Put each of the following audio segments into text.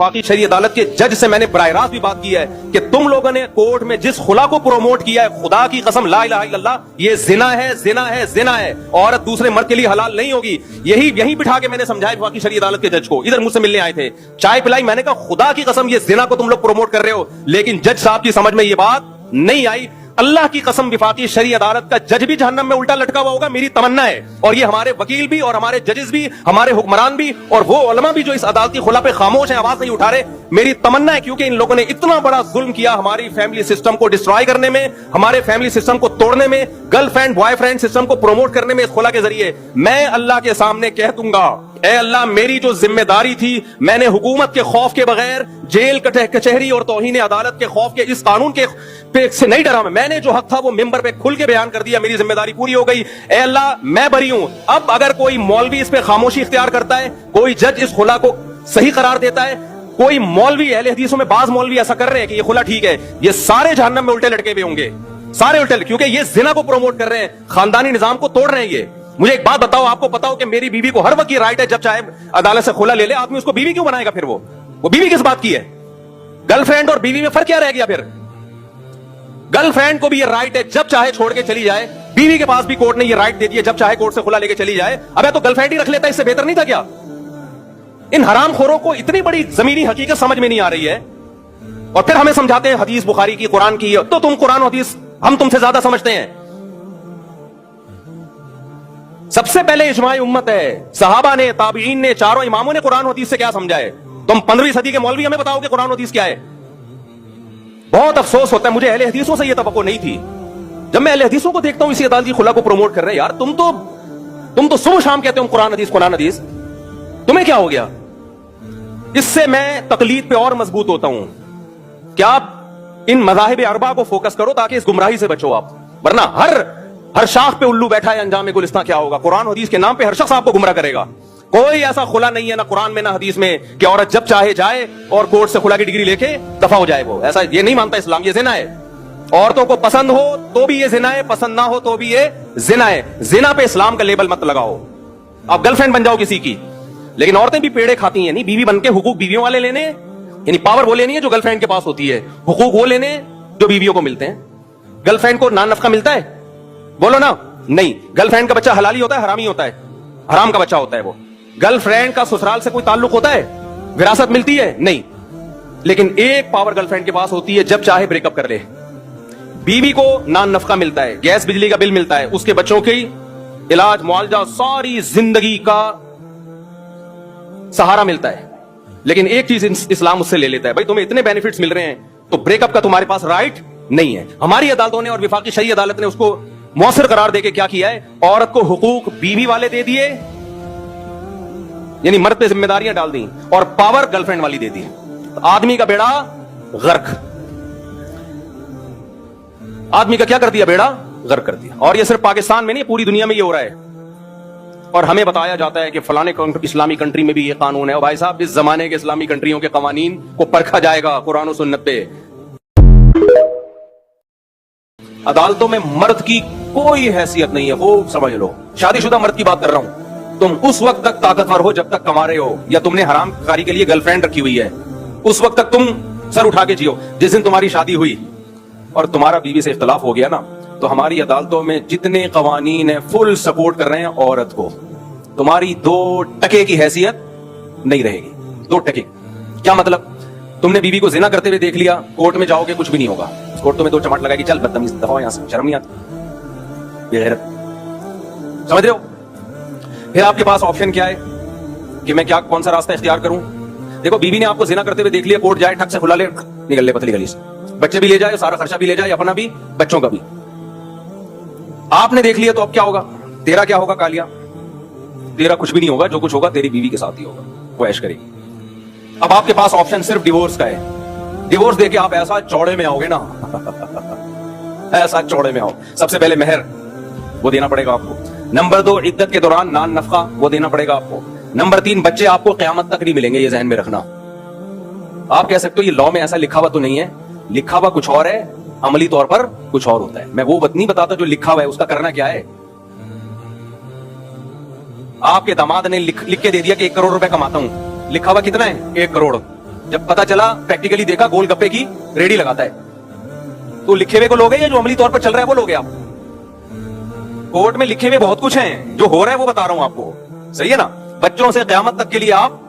बाकी शरीय अदालत के जज से मैंने बराह रास्त भी बात की है कि तुम लोगों ने कोर्ट में जिस खुला को प्रोमोट किया है, खुदा की कसम ला इलाहा इल्लल्लाह, ये जिना है, जिना है, जिना है। औरत दूसरे मर्द के लिए हलाल नहीं होगी। यही बिठा के मैंने समझाया बाकी शरीय अदालत के जज को। इधर मुझसे मिलने आए थे, चाय पिलाई, मैंने कहा खुदा की कसम ये जिना को तुम लोग प्रोमोट कर रहे हो। लेकिन जज साहब की समझ में ये बात नहीं आई। अल्लाह की कसम विफाकी शरीय अदालत का जज भी जहन्नम में उल्टा लटका हुआ होगा, मेरी तमन्ना है। और ये हमारे वकील भी और हमारे जजेस भी, हमारे हुक्मरान भी और वो उलमा भी जो इस अदालती खुला पे खामोश है, आवाज नहीं उठा रहे, मेरी तमन्ना है। क्योंकि इन लोगों ने इतना बड़ा जुल्म किया हमारी फैमिली सिस्टम को डिस्ट्रॉय करने में, हमारे फैमिली सिस्टम को तोड़ने में, गर्लफ्रेंड बॉयफ्रेंड सिस्टम को प्रमोट करने में इस खुला के जरिए। मैं अल्लाह के सामने कह दूंगा, ए अल्लाह, मेरी जो जिम्मेदारी थी, मैंने हुकूमत के खौफ के बगैर, जेल कचहरी और तौहीन अदालत के खौफ के, इस कानून के से नहीं डरा। मैंने जो हक था वो मिंबर पे खुल के बयान कर दिया, मेरी जिम्मेदारी पूरी हो गई। ए अल्लाह, मैं बरी हूं। अब अगर कोई मौलवी इस पे खामोशी इख्तियार करता है, कोई जज इस खुला को सही करार देता है, कोई मौलवी, अहले हदीसों में बाज मौलवी ऐसा कर रहे हैं कि ये खुला ठीक है, ये सारे जहन्नम में उल्टे लटके हुए होंगे, सारे उल्टे, क्योंकि ये जिना को प्रमोट कर रहे हैं, खानदानी निजाम को तोड़ रहे हैं। ये मुझे एक बात बताओ, आपको पता हो कि मेरी बीवी को हर वक्त ये राइट है, जब चाहे अदालत से खुला ले ले, आदमी उसको बीवी क्यों बनाएगा? फिर वो बीवी किस बात की है? गर्लफ्रेंड और बीवी में फर्क क्या रह गया? फिर गर्लफ्रेंड को भी ये राइट है, जब चाहे छोड़ के चली जाए। बीवी के पास भी कोर्ट ने ये राइट दे दिया, जब चाहे कोर्ट से खुला लेके चली जाए। अबे तो गर्लफ्रेंड ही रख लेता, इससे बेहतर नहीं था क्या? इन हरामखोरों को इतनी बड़ी जमीनी हकीकत समझ में नहीं आ रही है, और फिर हमें समझाते हैं हदीस बुखारी की, कुरान की। तो तुम कुरान हदीस हम तुमसे ज्यादा समझते हैं। सबसे पहले इजमाए उम्मत है, सहाबा ने, ताबीईन ने, चारों इमामों ने कुरान हदीस से क्या समझा है। तुम 15वीं सदी के मौलवी हमें बताओगे कुरान हदीस क्या है? बहुत अफसोस होता है, मुझे अहले हदीसों से यह तवक्को नहीं थी। जब मैं अहले हदीसों को देखता हूं इसी अदालती खुला को प्रमोट कर रहे हैं, यार तुम तो सुबह शाम कहते हो कुरान हदीस, कुरान हदीस, तुम्हें क्या हो गया? इससे मैं तकलीद पे और मजबूत होता हूं कि आप इन मज़ाहिब अरबा को फोकस करो ताकि इस गुमराही से बचो आप। वरना हर शाख पे उल्लू बैठा है, अंजाम गुलिस्तां क्या होगा? कुरान हदीस के नाम पे हर शख्स आपको गुमराह करेगा। कोई ऐसा खुला नहीं है, ना कुरान में ना हदीस में, कि औरत जब चाहे जाए और कोर्ट से खुला की डिग्री लेके दफा हो जाए। वो ऐसा ये नहीं मानता इस्लाम, ये जिना है। औरतों को पसंद हो तो भी ये जिना है, पसंद ना हो तो भी ये जिना है। जिना पे इस्लाम का लेबल मत लगाओ। आप गर्लफ्रेंड बन जाओ किसी की, लेकिन औरतें भी पेड़े खाती हैं। नहीं, बीवी बन के हुकूक बीवियों वाले लेने, यानी पावर वो लेनी है जो गर्लफ्रेंड के पास होती है, हुकूक वो लेने जो बीवियों को मिलते हैं। गर्लफ्रेंड को नान नफका मिलता है? बोलो ना। नहीं, गर्लफ्रेंड का बच्चा हलाली होता है, हरामी होता है, हराम का बच्चा होता है वो। गर्लफ्रेंड का ससुराल से कोई ताल्लुक होता है? विरासत मिलती है? नहीं। लेकिन एक पावर गर्लफ्रेंड के पास होती है, जब चाहे ब्रेकअप कर ले। बीवी को नान नफका मिलता है, गैस बिजली का बिल मिलता है, उसके बच्चों की इलाज मुआवजा, सारी जिंदगी का सहारा मिलता है। लेकिन एक चीज इस्लाम उससे ले लेता है, भाई तुम्हें इतने बेनिफिट्स मिल रहे हैं तो ब्रेकअप का तुम्हारे पास राइट नहीं है। हमारी अदालतों ने और विफाकी शरीय अदालत ने उसको मौसर करार देके क्या किया है? औरत को हुकूक बीवी वाले दे दिए, यानी मर्द पे जिम्मेदारियां डाल दी, और पावर गर्लफ्रेंड वाली दे दी। तो आदमी का बेड़ा गर्क, आदमी का क्या कर दिया? बेड़ा गर्क कर दिया। और ये सिर्फ पाकिस्तान में नहीं, पूरी दुनिया में ये हो रहा है। और हमें बताया जाता है कि फलाने इस्लामी कंट्री में भी ये कानून है। और भाई साहब, इस जमाने के इस्लामी कंट्रियों के कवानीन को परखा जाएगा कुरान और सुन्नत पे। अदालतों में मर्द की कोई हैसियत नहीं है, वो समझ लो। शादीशुदा मर्द की बात कर रहा हूं। तुम उस वक्त तक ताकतवर हो जब तक कमा रहे हो, या तुमने हराम कारी के लिए गर्लफ्रेंड रखी हुई है, उस वक्त तक तुम सर उठा के जियो। जिस दिन तुम्हारी शादी हुई और तुम्हारा बीवी से इख्तलाफ हो गया ना, तो हमारी अदालतों में जितने कवानीन है फुल सपोर्ट कर रहे हैं औरत को। तुम्हारी 2 टके की हैसियत नहीं रहेगी। 2 टके क्या मतलब? तुमने बीवी को जिना करते हुए देख लिया, कोर्ट में जाओगे कुछ भी नहीं होगा। कोर्ट तुम्हें 2 चमाट लगाएगी, चल बदतमीज दफा यहां से, शर्म नहीं आती? बेगैरत, समझ रहे हो? फिर आपके पास ऑप्शन क्या है कि मैं कौन सा रास्ता इख्तियार करूं? देखो, बीवी ने आपको जिना करते हुए देख लिया, कोर्ट जाए, ठक से खुला ले, निकल ले पतली गली से, बच्चे भी ले जाए, सारा खर्चा भी ले जाए, अपना भी बच्चों का भी। आपने देख लिया तो अब क्या होगा? तेरा क्या होगा? कालिया, तेरा कुछ भी नहीं होगा। जो कुछ होगा तेरी बीवी के साथ ही होगा, वो ऐश करेगी। अब आपके पास ऑप्शन सिर्फ डिवोर्स का है। डिवोर्स देके आप ऐसा चौड़े में आओगे ना ऐसा चौड़े में आओ। सबसे पहले मेहर वो देना पड़ेगा आपको। नंबर 2, इद्दत के दौरान नान नफका वो देना पड़ेगा आपको। नंबर 3, बच्चे आपको क़यामत तक नहीं मिलेंगे, ये ज़हन में रखना। आप कह सकते हो ये लॉ में ऐसा लिखा हुआ तो नहीं है, लिखा हुआ कुछ और है, अमली तौर पर कुछ और होता है। मैं वो नहीं बताता जो लिखा हुआ है, उसका करना क्या है। आपके दामाद ने लिख के दे दिया कि 1 करोड़ रुपए कमाता हूं, लिखा हुआ कितना है? 1 करोड़। जब पता चला, प्रैक्टिकली देखा, गोल गप्पे की रेडी लगाता है। तो लिखे हुए को लोगे या जो अमली तौर पर चल रहा है वो लोगे आप? कोर्ट में लिखे हुए बहुत कुछ हैं, जो हो रहा है वो बता रहा हूं आपको, सही है ना? बच्चों से क़यामत तक के लिए आप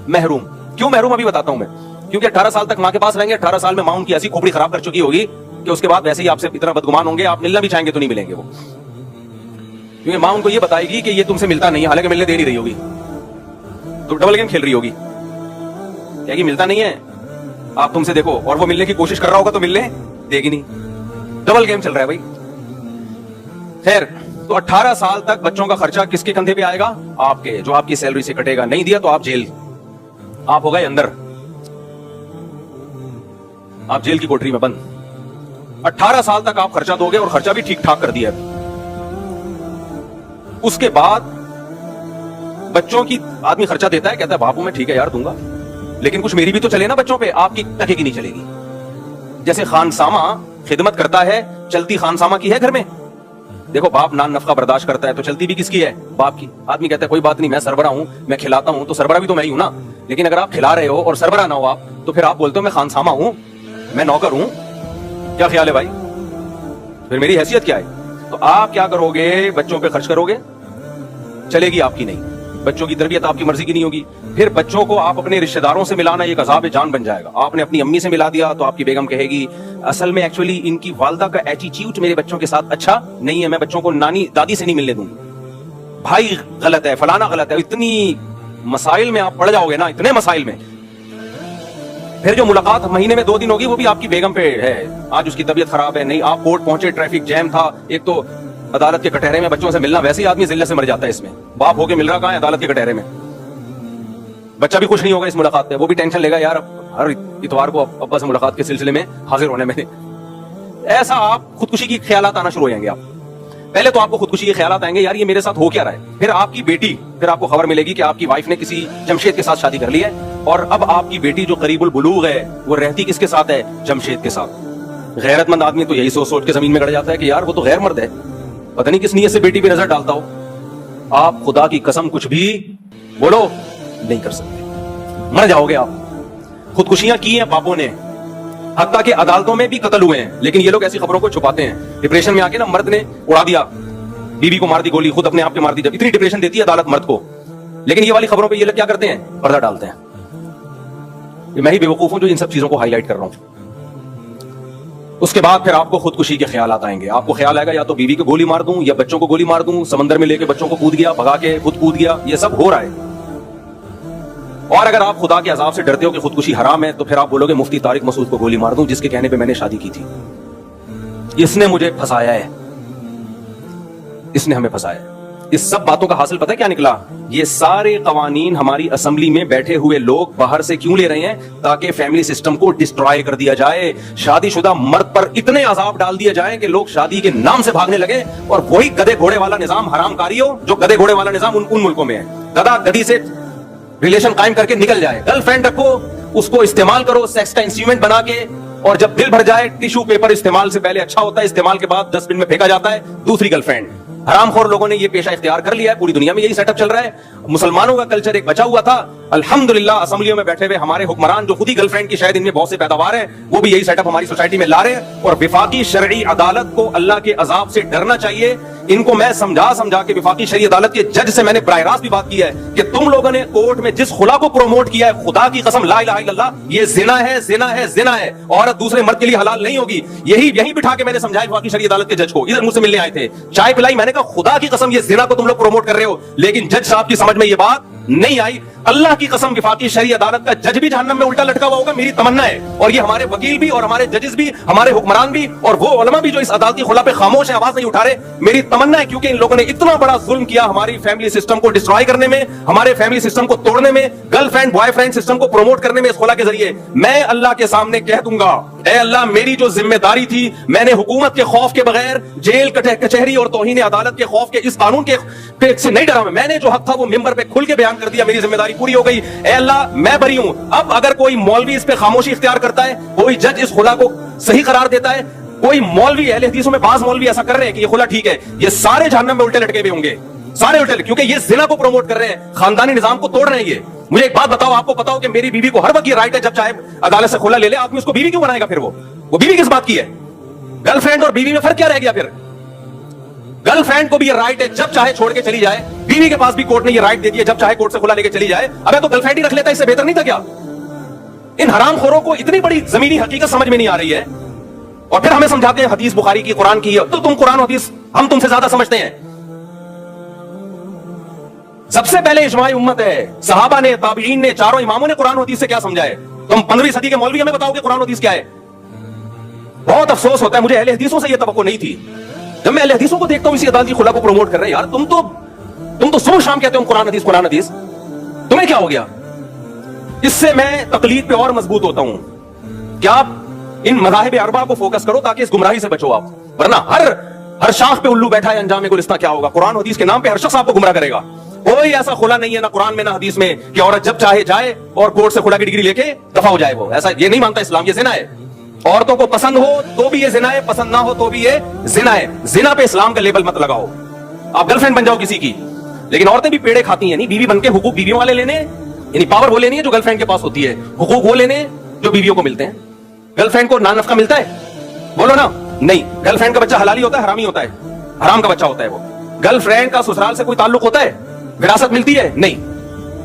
महरूम। क्यों महरूम अभी बताता हूं मैं। क्योंकि 18 साल तक मां के पास रहेंगे, 18 साल में मां उनकी ऐसी खोपड़ी खराब कर चुकी होगी कि उसके बाद वैसे ही आपसे इतना बदगुमान होंगे, आप मिलना भी चाहेंगे तो नहीं मिलेंगे वो। क्योंकि मां उनको ये बताएगी कि ये तुमसे मिलता नहीं है, हालांकि मिलने दे नहीं रही होगी, तो डबल गेम खेल रही होगी, कहेगी मिलता नहीं है, आप तुमसे देखो, और वो मिलने की कोशिश कर रहा होगा तो मिलने देगी नहीं। डबल गेम चल रहा है भाई। खैर, तो 18 साल तक बच्चों का खर्चा किसके कंधे पे आएगा? आपके, जो आपकी सैलरी से कटेगा। नहीं दिया तो आप जेल, आप हो गए अंदर, आप जेल की कोठरी में बंद। 18 साल तक आप खर्चा दोगे, और खर्चा भी ठीक ठाक कर दिया। उसके बाद बच्चों की आदमी खर्चा देता है, कहता है बापू मैं ठीक है यार दूंगा, लेकिन कुछ मेरी भी तो चले ना बच्चों पे, आपकी टके की नहीं चलेगी। जैसे खानसामा खिदमत करता है, चलती खानसामा की है घर में। देखो बाप नान नफका बर्दाश्त करता है तो चलती भी किसकी है? बाप की। आदमी कहता है कोई बात नहीं, मैं सरबरा हूं, मैं खिलाता हूं, तो सरबरा भी तो मैं ही हूं ना। लेकिन अगर आप खिला रहे हो और सरबरा ना हो आप, तो फिर आप बोलते हो मैं खानसामा हूं, मैं नौकर हूं। क्या ख्याल है भाई? फिर मेरी हैसियत क्या है? तो आप क्या करोगे? बच्चों पे खर्च करोगे, चलेगी आपकी नहीं। बच्चों की तरबियत आपकी मर्जी की नहीं होगी। फिर बच्चों को आप अपने रिश्तेदारों से मिलाना एक अज़ाब जान बन जाएगा। आपने अपनी अम्मी से मिला दिया तो आपकी बेगम कहेगी असल में एक्चुअली इनकी वालदा का एटीट्यूड मेरे बच्चों के साथ अच्छा नहीं है, मैं बच्चों को नानी दादी से नहीं मिलने दूंगी। भाई गलत है, फलाना गलत है। इतनी मसाइल में आप पड़ जाओगे ना, इतने मसाइल में। फिर जो मुलाकात महीने में 2 दिन होगी वो भी आपकी बेगम पे है। आज उसकी तबीयत खराब है, नहीं आप कोर्ट पहुंचे, ट्रैफिक जैम था, एक तो अदालत के कटहरे में बच्चों से मिलना, वैसे ही आदमी जिल्लत से मर जाता है इसमें। बाप होके मिल रहा कहां है? अदालत के कटहरे में। बच्चा भी खुश नहीं होगा इस मुलाकात पे, वो भी टेंशन लेगा यार हर इतवार को अब्बा से मुलाकात के सिलसिले में हाजिर होने में। ऐसा आप खुदकुशी की ख्यालात आना शुरू हो जाएंगे। आप पहले तो आपको खुदकुशी के ख्यालात आएंगे, यार ये मेरे साथ हो क्या रहा है। फिर आपकी बेटी, फिर आपको खबर मिलेगी कि आपकी वाइफ ने किसी जमशेद के साथ शादी कर ली है, और अब आपकी बेटी जो करीबुल बुलूग है वो रहती किसके साथ है? जमशेद के साथ। गैरतमंद आदमी तो यही सोच सोच के जमीन में गड़ जाता है कि यार वो तो गैर मर्द है, पता नहीं किस नीयत से बेटी पे नजर डालता हो। आप खुदा की कसम कुछ भी बोलो नहीं कर सकते, मर जाओगे आप। खुदकुशियां की हैं बापों ने, हत्ता के अदालतों में भी कत्ल हुए हैं, लेकिन ये लोग ऐसी खबरों को छुपाते हैं। डिप्रेशन में आके ना मर्द ने उड़ा दिया, बीवी को मार दी गोली, खुद अपने आप के मार दी। जब इतनी डिप्रेशन देती है अदालत मर्द को, लेकिन ये वाली खबरों पे ये लोग क्या करते हैं? पर्दा डालते हैं। मैं ही बेवकूफ हूं जो इन सब चीजों को हाईलाइट कर रहा हूं। उसके बाद फिर आपको खुदकुशी के ख्यालात आएंगे। आपको ख्याल आएगा या तो बीवी को गोली मार दूं, या बच्चों को गोली मार दूं, समंदर में लेके बच्चों को कूद गया, भगा के खुद कूद गया। ये सब हो रहा है। और अगर आप खुदा के अजाब से डरते हो कि खुदकुशी हराम है, तो फिर आप बोलोगे मुफ्ती तारिक मसूद को गोली मार दूं, जिसके कहने पे मैंने शादी की थी, इसने मुझे फंसाया है, इसने हमें फंसाया है। इस सब बातों का हासिल पता है क्या निकला? ये सारे कवानीन हमारी असेंबली में बैठे हुए लोग बाहर से क्यों ले रहे हैं? ताकि फैमिली सिस्टम को डिस्ट्रॉय कर दिया जाए, शादीशुदा मर्द पर इतने अजाब डाल दिए जाए कि लोग शादी के नाम से भागने लगे, और वही गधे घोड़े वाला निजाम हरामकारी हो जो गधे घोड़े वाला निजाम उन मुल्कों में है। गधा गधी से रिलेशन कायम करके निकल जाए, गर्लफ्रेंड रखो, उसको इस्तेमाल करो सेक्स का इंस्ट्रूमेंट बना के, और जब दिल भर जाए टिश्यू पेपर इस्तेमाल से पहले अच्छा होता है, इस्तेमाल के बाद डस्टबिन में फेंका जाता है, दूसरी गर्लफ्रेंड। हरामखोर लोगों ने ये पेशा इख्तियार कर लिया है, पूरी दुनिया में यही सेटअप चल रहा है। मुसलमानों का कल्चर एक बचा हुआ था, अल्हम्दुलिल्लाह असेंबलियों में बैठे हुए हमारे हुक्मरान जो खुद ही गर्लफ्रेंड की शायद इनमें बहुत से पैदावार है, वो भी यही सेटअप हमारी सोसाइटी में ला रहे हैं। और विफाकी शरई अदालत को अल्लाह के अजाब से डरना चाहिए। इनको मैं समझा के विफाकी शरई अदालत के जज से मैंने बराह रास्त भी बात की है कि तुम लोगों ने कोर्ट में जिस खुला को प्रोमोट किया है, खुदा की कसम ला इलाहा इल्लल्लाह, ये जिना है, जिना है, जिना है। औरत दूसरे मर्द के लिए हलाल नहीं होगी। यही बिठा के मैंने समझाया विफाकी शरई अदालत के जज को, इधर मुझसे मिलने आए थे, चाय पिलाई, मैंने कहा खुदा की कसम ये जिना को तुम लोग प्रोमोट कर रहे हो। लेकिन जज साहब की समझ में ये बात नहीं आई। अल्लाह की कसम विफाकी शरई अदालत का जज भी जहन्नम में उल्टा लटका हुआ होगा, मेरी तमन्ना है। और ये हमारे वकील भी, और हमारे जजेस भी, हमारे हुक्मरान भी, और वो उलमा भी जो इस अदालती खुला पे खामोश है, आवाज नहीं उठा रहे, मेरी तमन्ना है। क्योंकि इन लोगों ने इतना बड़ा जुल्म किया हमारी फैमिली सिस्टम को डिस्ट्रॉय करने में, हमारे फैमिली सिस्टम को तोड़ने में, गर्लफ्रेंड बॉयफ्रेंड सिस्टम को प्रमोट करने में इस खुला के जरिए। मैं अल्लाह के सामने कह दूंगा, ऐ अल्लाह मेरी जो जिम्मेदारी थी, मैंने हुकूमत के खौफ के बगैर, जेल कचहरी और तौहीन अदालत के खौफ के, इस कानून के से नहीं डरा। मैंने जो हक था वो मिंबर पे खुल के बयान कर दिया, मेरी जिम्मेदारी पूरी हो गई। ऐ अल्लाह मैं बरी हूं। अब अगर कोई मौलवी इस पे खामोशी इख्तियार करता है, कोई जज इस खुला को सही करार देता है, कोई मौलवी, अहले हदीसों में बाज मौलवी ऐसा कर रहे हैं कि ये खुला ठीक है, ये सारे जहन्नम में उल्टे लटके हुए होंगे, سارے الٹے, کیونکہ یہ زنا کو پروموٹ کر رہے ہیں, خاندانی نظام کو توڑ رہے ہیں. یہ مجھے ایک بات بتاؤ, آپ کو پتا ہو کہ میری بیوی کو ہر وقت یہ رائٹ ہے جب چاہے عدالت سے کھلا لے لے, آدمی اس کو بیوی کیوں بنائے گا پھر؟ وہ بیوی کس بات کی ہے؟ گرل فرینڈ اور بیوی میں فرق کیا رہ گیا پھر؟ گرل فرینڈ کو بھی یہ رائٹ ہے جب چاہے چھوڑ کے چلی جائے, بیوی کے پاس بھی کورٹ نے یہ رائٹ دے دی ہے جب چاہے کورٹ سے کھلا لے کے چلی جائے. ابے تو گرل فرینڈ ہی رکھ لیتا, اس سے بہتر نہیں تھا کیا؟ ان حرام خوروں کو اتنی بڑی زمینی حقیقت سمجھ میں نہیں آ رہی ہے, اور پھر ہمیں سمجھاتے ہیں حدیث بخاری کی, قرآن کی, تو تم قرآن و حدیث ہم تم سے زیادہ سمجھتے ہیں. سب سے پہلے اجماع امت ہے, صحابہ نے, تابعین نے, چاروں اماموں نے قرآن و حدیث سے کیا سمجھا ہے. تم 15ویں صدی کے مولوی ہمیں بتاؤ کہ قرآن و حدیث کیا ہے. بہت افسوس ہوتا ہے, مجھے اہل حدیثوں سے یہ توقع نہیں تھی. جب میں اہل حدیثوں کو دیکھتا ہوں اسی عدالتی خلا کو پروموٹ کر رہے ہیں, یار تم تو صبح شام کہتے ہو قرآن حدیث قرآن حدیث, تمہیں کیا ہو گیا؟ اس سے میں تقلید پہ اور مضبوط ہوتا ہوں کہ آپ ان مذاہب اربعہ کو فوکس کرو تاکہ اس گمراہی سے بچو آپ, ورنہ ہر شاخ پہ الو بیٹھا ہے, انجام گلستہ کیا ہوگا. قرآن حدیث کے نام پہ ہر شخص آپ کو گمراہ کرے گا. کوئی ایسا خلا نہیں ہے نہ قرآن میں نہ حدیث میں کہ عورت جب چاہے جائے اور کورٹ سے خلا کی ڈگری لے کے دفع ہو جائے. وہ ایسا یہ نہیں مانتا اسلام, یہ زنا ہے. عورتوں کو پسند ہو تو بھی یہ زنا ہے, پسند نہ ہو تو بھی یہ زنا ہے. زنا پہ اسلام کا لیبل مت لگاؤ. آپ گرل فرینڈ بن جاؤ کسی کی, لیکن عورتیں بھی پیڑے کھاتی ہیں. نہیں, بیوی بن کے حقوق بیویوں والے لینے, یعنی پاور وہ لینی ہے جو گرل فرینڈ کے پاس ہوتی ہے, حقوق وہ لینے جو بیویوں کو ملتے ہیں. گرل فرینڈ کو نان نفقہ ملتا ہے؟ بولو نا. نہیں. گرل فرینڈ کا بچہ حلالی ہوتا ہے حرامی ہوتا ہے؟ حرام کا بچہ ہوتا ہے وہ. گرل فرینڈ کا سسرال سے کوئی تعلق ہوتا ہے؟ وراثت ملتی ہے؟ نہیں.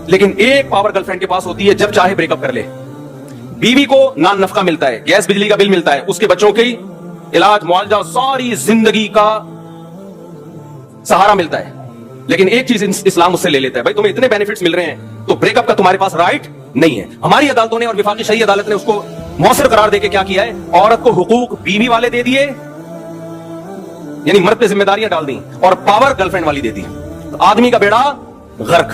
لیکن ایک پاور گرل فرینڈ کے پاس ہوتی ہے, جب چاہے بریک اپ کر لے. بیوی کو نان نفقہ ملتا ہے, گیس بجلی کا بل ملتا ہے, اس کے بچوں کی علاج معالجہ ساری زندگی کا سہارا ملتا ہے. لیکن ایک چیز اسلام اس سے لے لیتا ہے, بھائی تمہیں اتنے بینیفٹس مل رہے ہیں تو بریک اپ کا تمہارے پاس رائٹ نہیں ہے. ہماری عدالتوں نے اور وفاقی شرعی عدالت نے اس کو مؤثر قرار دے کے کیا کیا ہے, عورت کو حقوق بیوی والے دے دیے, یعنی مرد پہ ذمہ داریاں ڈال دی, اور پاور گرل فرینڈ والی دے دی. آدمی کا بیڑا غرق,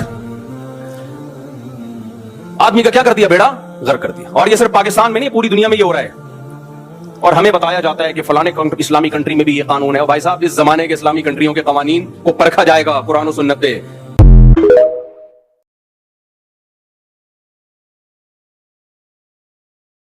آدمی کا کیا کر دیا, بیڑا غرق کر دیا. اور یہ صرف پاکستان میں نہیں, پوری دنیا میں یہ ہو رہا ہے. اور ہمیں بتایا جاتا ہے کہ فلانے اسلامی کنٹری میں بھی یہ قانون ہے. اور بھائی صاحب, اس زمانے کے اسلامی کنٹریوں کے قوانین کو پرکھا جائے گا قرآن و سنت پہ.